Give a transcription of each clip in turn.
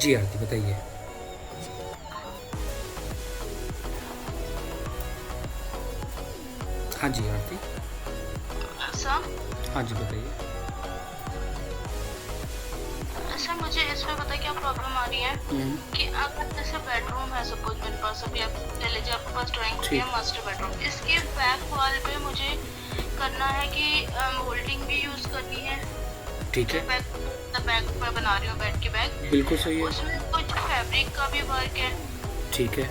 जी आरती बताइए। हाँ जी आरती। सर हाँ जी बताइए। सर मुझे इसमें पता है क्या प्रॉब्लम आ रही है हम्म, कि अगर जैसे बेडरूम है, सपोज मेरे पास अभी आप ले लीजिए, आपके पास ड्राइंग रूम ठीक। या मास्टर बेडरूम, इसके बैक वॉल पे मुझे करना है कि मोल्डिंग भी यूज करनी है। ठीक जो है। बैक मैं बना रही हूँ बेड के बैक, बिल्कुल सही है। उसमें कुछ फैब्रिक का भी वर्क है ठीक है।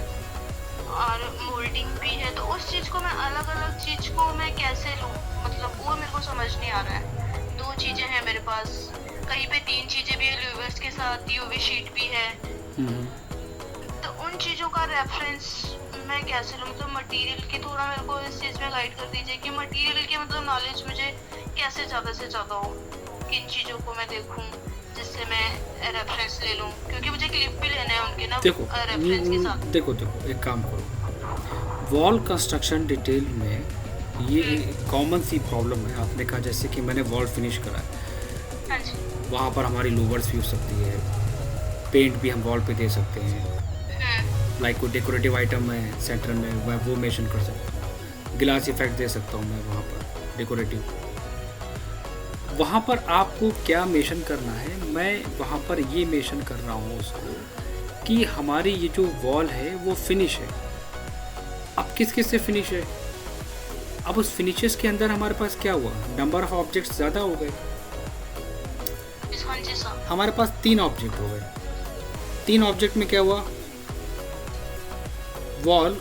और मोल्डिंग भी है। तो उस चीज को मैं अलग अलग चीज को मैं कैसे लूँ, मतलब वो मेरे को समझ नहीं आ रहा है। दो चीजें हैं मेरे पास, कहीं पे तीन चीजें भी है, ल्यूवर्स के साथ यूवी शीट भी है। हम्म, तो उन चीजों का रेफरेंस मैं कैसे लूँ, मतलब मटेरियल की थोड़ा मेरे को इस चीज में गाइड कर दीजिए कि मटेरियल की मतलब नॉलेज मुझे कैसे ज्यादा से ज्यादा हो, किन चीजों को मैं देखूँ जिससे मैं रेफरेंस ले लूँ, क्योंकि मुझे क्लिप भी लेने हैं उनके ना देखो रेफरेंस के साथ। देखो देखो एक काम करो। वॉल कंस्ट्रक्शन डिटेल में ये हम्म, एक कॉमन सी प्रॉब्लम है। आपने कहा जैसे कि मैंने वॉल फिनिश करा है, हाँ जी। वहाँ पर हमारी लूवर्स भी हो सकती है, पेंट भी हम वॉल पे दे सकते हैं, हम्म, लाइक कोई डेकोरेटिव आइटम है सेंटर में, मैं वो मेंशन कर सकता हूँ, गिलास इफेक्ट दे सकता हूँ मैं वहाँ पर डेकोरेटिव। वहाँ पर आपको क्या मेंशन करना है, मैं वहाँ पर ये मेंशन कर रहा हूँ उसको कि हमारी ये जो वॉल है वो फिनिश है। अब किस किस से फिनिश है? अब उस फिनिशेस के अंदर हमारे पास क्या हुआ, नंबर ऑफ ऑब्जेक्ट्स ज़्यादा हो गए। हाँ जी सर। हमारे पास 3 ऑब्जेक्ट हो गए। 3 ऑब्जेक्ट में क्या हुआ, wall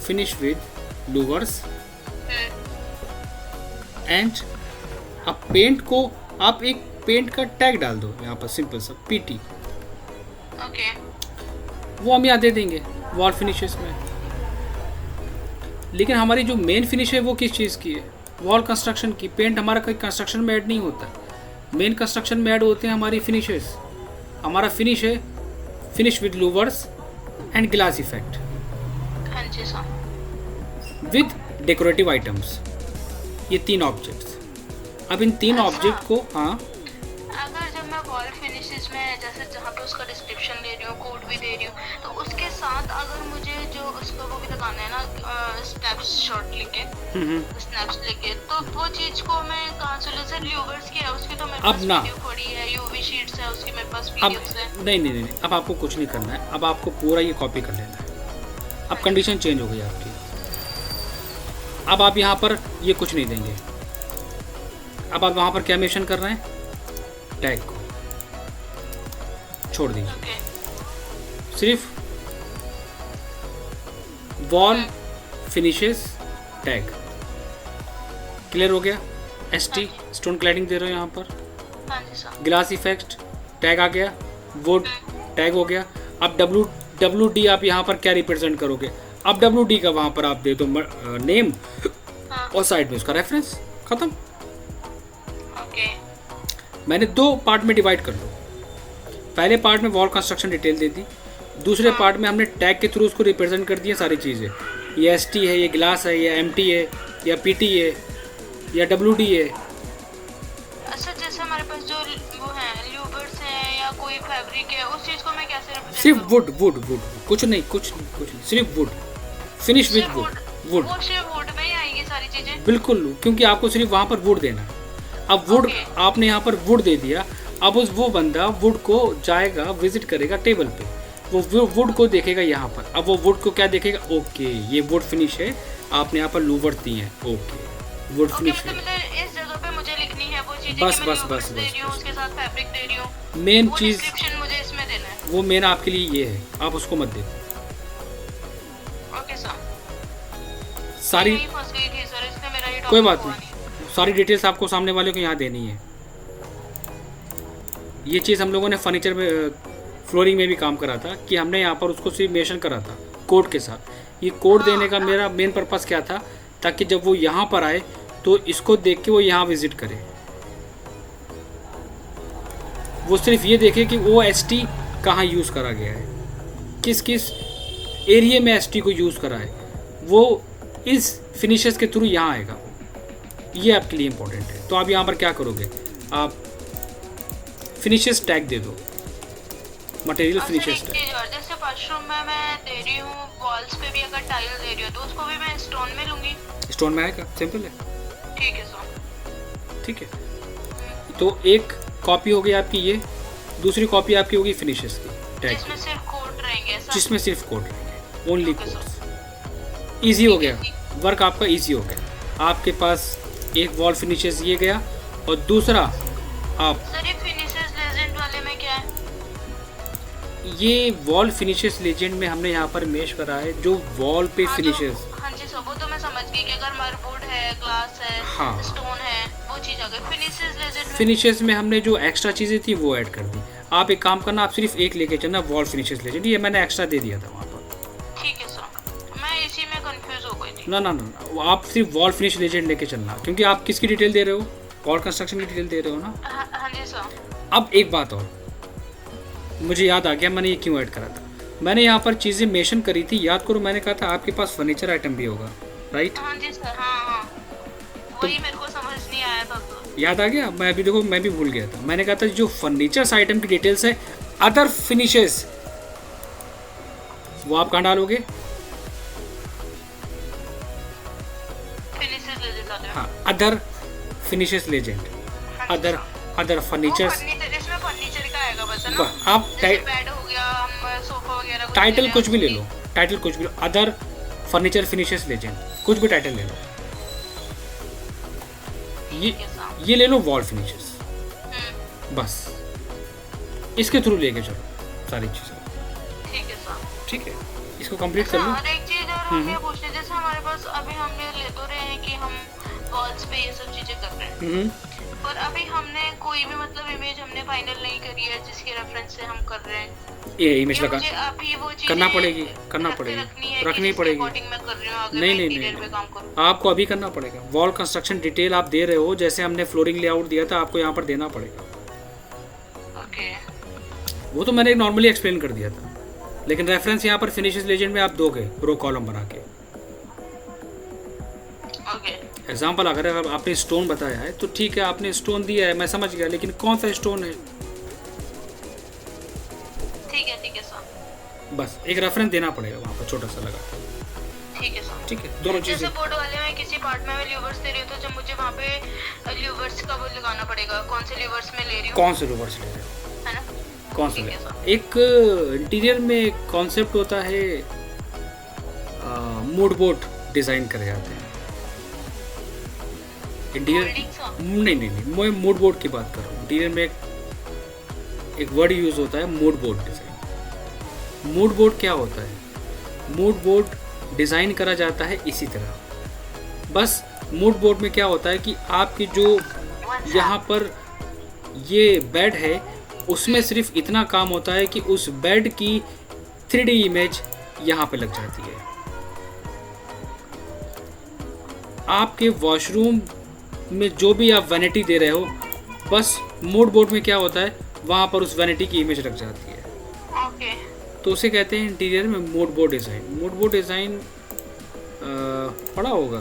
finish with louvres hmm, and अब पेंट को आप एक पेंट का टैग डाल दो यहाँ पर, सिंपल सा पीटी, ओके। वो हम यहाँ दे देंगे वॉल फिनिशेस में। लेकिन हमारी जो मेन फिनिश है वो किस चीज़ की है, वॉल कंस्ट्रक्शन की। पेंट हमारा कोई कंस्ट्रक्शन में ऐड नहीं होता, मेन कंस्ट्रक्शन में ऐड होते हैं हमारी फिनिशेस। हमारा फिनिश है finish with louvres and glass effect हाँ जी सर। विद डेकोरेटिव आइटम्स, ये 3 ऑब्जेक्ट्स। अब इन 3 अच्छा, ऑब्जेक्ट को, हाँ अगर जब मैं वॉल फिनिशेस में जैसे जहाँ पे उसका डिस्क्रिप्शन ले रही हूँ, कोड भी दे रही हूँ, तो उसके साथ अगर मुझे जो उसका वो भी लगाना है ना, स्नैप्स शॉट लेके, स्नैप्स लेके, तो वो चीज को मैं कहाँ से लूँ? सर ल्यूवर्स की है उसकी तो मेरे अब पास ना, वीडियो पड़ी है, यूवी शीट्स है उसकी मेरे पास अब पीडीएफ्स है। नहीं नहीं नहीं, अब आपको कुछ नहीं करना है, अब आपको पूरा ये कॉपी कर लेना है। अब हाँ जी कंडीशन सर। चेंज हो गई आपकी। अब आप यहाँ पर ये कुछ नहीं देंगे। अब आप वहाँ पर क्या मेंशन कर रहे हैं, टैग को छोड़ दीजिए, ओके। सिर्फ वॉल फिनिशेस टैग। क्लियर हो गया? एस हाँ टी जी। स्टोन क्लैडिंग दे रहे हो यहाँ पर, हाँ जी सर। ग्लास इफेक्ट टैग आ गया, वुड टैग हो गया। अब डब्ल्यू डी आप यहाँ पर क्या रिप्रेजेंट करोगे, अब डब्ल्यू डी का वहाँ पर आप दे दो नेम हाँ। और साइड में उसका रेफरेंस, खत्म। ओके। मैंने 2 पार्ट में डिवाइड कर लो। पहले पार्ट में वॉल कंस्ट्रक्शन डिटेल दे दी, दूसरे हाँ। पार्ट में हमने टैग के थ्रू उसको रिप्रेजेंट कर दिया सारी चीज़ें। ये एस टी है, ये ग्लास है, ये एम टी है, या पी टी है, या डब्ल्यू डी है। अच्छा, जैसे हमारे पास जो वो है ल्यूवर्स है या कोई फैब्रिक है, उस चीज को मैं कैसे रिप्रेजेंट सिर्फ करूँ? वुड वुड वुड, कुछ नहीं कुछ नहीं कुछ नहीं, सिर्फ वुड, फिनिश विद सिर्फ वुड। वुड? वुड वो सिर्फ वुड में ही आएगी सारी चीजें? बिल्कुल, क्योंकि आपको सिर्फ वहाँ पर वुड देना है। अब वुड ओके। आपने यहाँ पर वुड दे दिया, अब उस वो बंदा वुड को जाएगा, विजिट करेगा टेबल पे, वो वुड को देखेगा यहाँ पर। अब वो वुड को क्या देखेगा, ओके ये वुड फिनिश है, आपने यहाँ पर लूवर दी है, ओके वुड ओके, फिनिश है। मतलब इस जगह पे मुझे लिखनी है वो चीजें बस कि मैं बस ल्यूवर्स बस दे बस रही हूँ, बस उसके साथ फैब्रिक दे रही हूँ, मेन वो चीज़, डिस्क्रिप्शन मुझे इसमें देना है। वो मेन आपके लिए ये है, आप उसको मत देखो। Okay sir. मैं सारी, यही फंस गई थी सर, इसलिए मेरा ये कोई टॉपिक बात हुआ नहीं। नहीं, सारी डिटेल्स आपको सामने वाले को यहाँ देनी है। ये चीज़ हम लोगों ने फर्नीचर में, फ्लोरिंग में भी काम करा था कि हमने यहाँ पर उसको सिर्फ मेंशन करा था कोड के साथ। ये कोड देने का मेरा मेन पर्पस क्या था, ताकि जब वो यहाँ पर आए तो इसको देख के वो यहाँ विजिट करे, वो सिर्फ ये देखे कि वो एस टी कहाँ यूज़ करा गया है, किस किस एरिया में एस टी को यूज़ करा है, वो इस फिनिशेस के थ्रू यहाँ आएगा। ये आपके लिए इम्पोर्टेंट है। तो आप यहाँ पर क्या करोगे, आप फिनिशेस टैग दे दो, मटेरियल और सर फिनिशेस एक टाइप। चीज और, जैसे वॉशरूम में मैं दे रही हूँ वॉल्स पे भी अगर टाइल दे रही हूँ तो उसको भी मैं स्टोन में लूंगी? स्टोन में आएगा, सिंपल है। ठीक है सर। ठीक है, तो एक कॉपी हो गई आपकी ये, दूसरी कॉपी आपकी होगी फिनिशेस की टैग जिसमें सिर्फ कोड रहेंगे सर? जिसमें सिर्फ कोड रहेंगे, only Okay, sir. Codes. Easy हो गया, वर्क आपका ईजी हो गया। आपके पास एक वॉल फिनिशेस ये गया, और दूसरा आप सर ये फिनिशेस लेजेंड वाले में क्या है? ये वॉल फिनिशेस लेजेंड में हमने यहाँ पर मेश करा है जो वॉल पे हाँ, फिनिशेस। हाँ जी सर, वो तो मैं समझ गई कि अगर मरबोर्ड है, ग्लास है, हाँ। स्टोन है, वो चीज आ गई। फिनिशेस लेजेंड में फिनिशेस में हमने जो एक्स्ट्रा चीज़ें थी वो ऐड कर दी। आप एक काम करना, आप सिर्फ एक लेके चलना, वॉल फिनिशेस लेजेंड, ये मैंने एक्स्ट्रा दे दिया था वहाँ पर। ठीक है सर, मैं इसी में कंफ्यूज हो गई थी। ना ना ना ना, वो आप सिर्फ वॉल फिनिश लेजेंड लेके चलना, क्योंकि आप किसकी डिटेल दे रहे हो, वॉल कंस्ट्रक्शन की डिटेल दे रहे हो ना। हाँ जी सर। अब एक बात और मुझे याद आ गया, मैंने ये क्यों ऐड करा था। मैंने यहाँ पर चीज़ें मेंशन करी थी, याद करो, मैंने कहा था आपके पास फर्नीचर आइटम भी होगा, राइट? हाँ जी सर, हाँ, वही मेरे को समझ नहीं आया था तो। याद आ गया, मैं अभी देखो मैं भी भूल गया था। मैंने कहा था जो फर्नीचर्स आइटम की डिटेल्स है, अदर फिनिशेस, वो आप कहाँ डालोगे? फिनिशेस लेजेंड वाले में। हाँ, अदर फिनिशेस लेजेंड, हाँ जी अदर सर। अदर वो फर्नीचर्स। फर्नीचर, इसमें फर्नीचर का आएगा बस, है ना? आप जैसे बेड हो गया, हम सोफा वगैरह कुछ ले टाइटल रहे कुछ हैं भी ले उसकी- लो, टाइटल कुछ भी लो, अदर फर्नीचर फिनिशेस लेजेंड, कुछ भी टाइटल ले लो। ठीक है सर। ये ले लो वॉल फिनिशेस, हम्म, बस इसके थ्रू लेके चलो सारी चीज़ें। ठीक है सर। ठीक है, इसको कंप्लीट कर अच्छा, लो। और एक चीज और हम ये पूछते, जैसे हमारे पास अभी हम ये ले तो रहे हैं कि हम वॉल्स पे ये सब चीजें कर रहे हैं, हम्म, पर अभी हमने कोई भी मतलब इमेज हमने फाइनल नहीं करी है जिसके रेफरेंस से हम कर रहे हैं। ये इमेज ये लगा मुझे अभी वो चीजें करना पड़ेगी, करना रख के पड़ेगी, रखनी है कि रखनी जिसके पड़ेगी। अकॉर्डिंग मैं कर रही हूँ, अगर नहीं मैं नहीं इंटीरियर नहीं पे काम करूँ। आपको अभी करना पड़ेगा। वॉल कंस्ट्रक्शन डिटेल आप दे रहे हो, जैसे हमने फ्लोरिंग लेआउट दिया था, आपको यहाँ पर देना पड़ेगा। ओके, वो तो मैंने नॉर्मली एक्सप्लेन कर दिया था, लेकिन रेफरेंस यहाँ पर फिनिशेस लेजेंड में आप दोगे रो कॉलम बना के। ओके, एग्जाम्पल अगर आपने स्टोन बताया है तो ठीक है, आपने स्टोन दिया है, मैं समझ गया, लेकिन कौन सा स्टोन है, ठीक है सर। बस एक रेफरेंस देना पड़ेगा वहाँ पर छोटा सा लगा। ठीक है सर। ठीक है, दोनों जैसे चीज़ें। बोर्ड वाले में किसी पार्ट में मैं ल्यूवर्स दे रही हूँ, तो जब मुझे वहाँ पे ल्यूवर्स का वो लगाना पड़ेगा, कौन से ल्यूवर्स में ले रही हूँ, कौन से रिवर्स ले रहे हो, है ना? कौन सा ठीक ले। है सर। एक इंटीरियर में कॉन्सेप्ट होता है, मूड बोर्ड डिज़ाइन करे जाते हैं इंटीरियर। Folding sir. नहीं नहीं नहीं, मैं मूड बोर्ड की बात कर रहा हूँ। इंटीरियर में एक वर्ड यूज़ होता है, mood board design. Mood board क्या होता है? मूड बोर्ड डिज़ाइन करा जाता है इसी तरह। बस मूड बोर्ड में क्या होता है कि आपकी जो यहाँ पर ये बेड है, उसमें सिर्फ इतना काम होता है कि उस बेड की 3D इमेज यहाँ पे लग जाती है। आपके वॉशरूम में जो भी आप वैनिटी दे रहे हो, बस मूड बोर्ड में क्या होता है, वहाँ पर उस वैनिटी की इमेज लग जाती है। ओके, तो उसे कहते हैं इंटीरियर में mood board design. Mood board design पढ़ा होगा,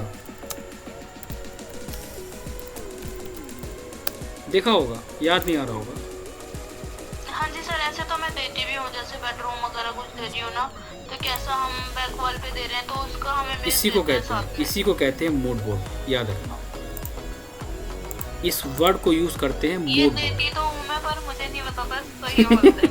देखा होगा, याद नहीं आ रहा होगा। हाँ जी सर, ऐसे तो मैं देती भी हूँ, जैसे बेडरूम वगैरह कुछ दे रही हूँ ना, तो कैसा हम बैक वॉल पे दे रहे हैं तो उसका हमें image इसी को देते हैं कहते हैं, साथ में। इसी को कहते हैं मूड बोर्ड, याद रखना। इस वर्ड को यूज़ करते हैं ये मूड बोर्ड। देती तो हूँ मैं, पर मुझे नहीं पता था तो ये बोलते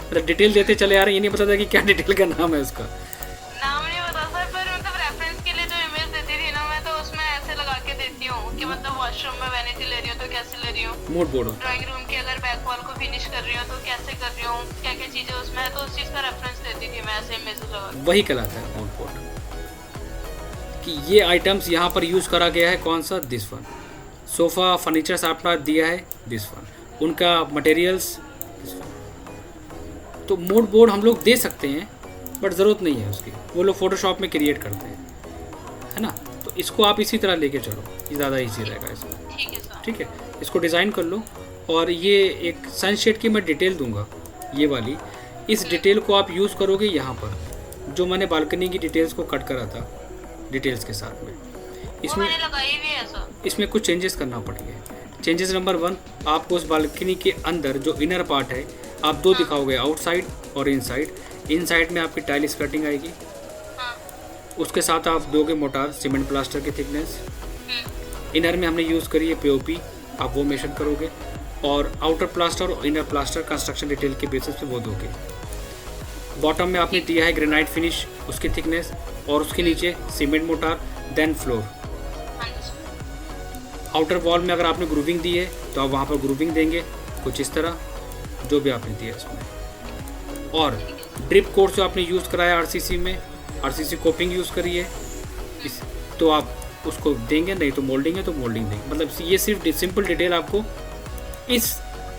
मतलब डिटेल देते चले आ रहे हैं, ये नहीं पता था कि क्या डिटेल का नाम है उसका। नाम नहीं पता सर, पर मतलब रेफरेंस के लिए जो इमेज देती थी ना, मैं तो उसमें ऐसे लगा के देती हूँ कि मतलब वॉशरूम में वैनिटी ले रही हूँ तो कैसे ले रही हूँ, मूड बोर्ड होता ड्राइंग रूम की अगर बैक वॉल को फिनिश कर रही हूँ तो कैसे कर रही हूँ, क्या क्या चीजें उसमें है, तो उस चीज का रेफरेंस देती थी मैं ऐसे इमेज लगा है, वही कहलाता है मूड बोर्ड। कि ये आइटम्स यहाँ पर यूज़ करा गया है, कौन सा, दिस वन। सोफ़ा फर्नीचर्स आपका दिया है, दिस वन। उनका मटेरियल्स, दिस वन। तो मूड बोर्ड हम लोग दे सकते हैं, बट ज़रूरत नहीं है उसकी, वो लोग फोटोशॉप में क्रिएट करते हैं, है ना। तो इसको आप इसी तरह लेके चलो, ये ज़्यादा ईजी रहेगा इसमें। ठीक है सर। ठीक है, इसको डिज़ाइन कर लो। और ये एक सनशेड की मैं डिटेल दूंगा, ये वाली। इस डिटेल को आप यूज़ करोगे यहाँ पर, जो मैंने बालकनी की डिटेल्स को कट करा था डिटेल्स के साथ में। वो इसमें मैंने लगाई भी है सर। इसमें कुछ चेंजेस करना पड़ेंगे, चेंजेस नंबर 1, आपको उस बालकनी के अंदर जो इनर पार्ट है आप दो दिखाओगे, आउटसाइड और इनसाइड। इनसाइड में आपकी टाइल स्कर्टिंग आएगी, हाँ। उसके साथ आप दोगे मोटार सीमेंट प्लास्टर की थिकनेस। इनर में हमने यूज़ करी है पीओपी, आप वो मेंशन करोगे, और आउटर प्लास्टर और इनर प्लास्टर कंस्ट्रक्शन डिटेल के बेसिस पे वो दोगे। बॉटम में आपने दिया है ग्रेनाइट फिनिश, उसकी थिकनेस, और उसके नीचे सीमेंट मोटार, देन फ्लोर। हाँ जी सर। आउटर वॉल में अगर आपने ग्रूविंग दी है तो आप वहाँ पर ग्रूविंग देंगे कुछ इस तरह, जो भी आपने दिया इसमें। और ड्रिप कोर्स जो आपने यूज़ कराया आरसीसी में, आरसीसी कोपिंग यूज़ करी है इस, तो आप उसको देंगे, नहीं तो मोल्डिंग है तो मोल्डिंग देंगे। मतलब ये सिर्फ सिंपल डिटेल आपको इस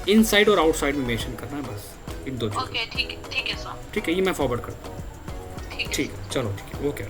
इनसाइड और आउटसाइड में मेंशन करना है, बस इन दो चीज़ों। ओके ठीक है सर। ठीक है, ये मैं फॉरवर्ड करता हूँ। ठीक है। ठीक है, चलो ठीक है, ओके।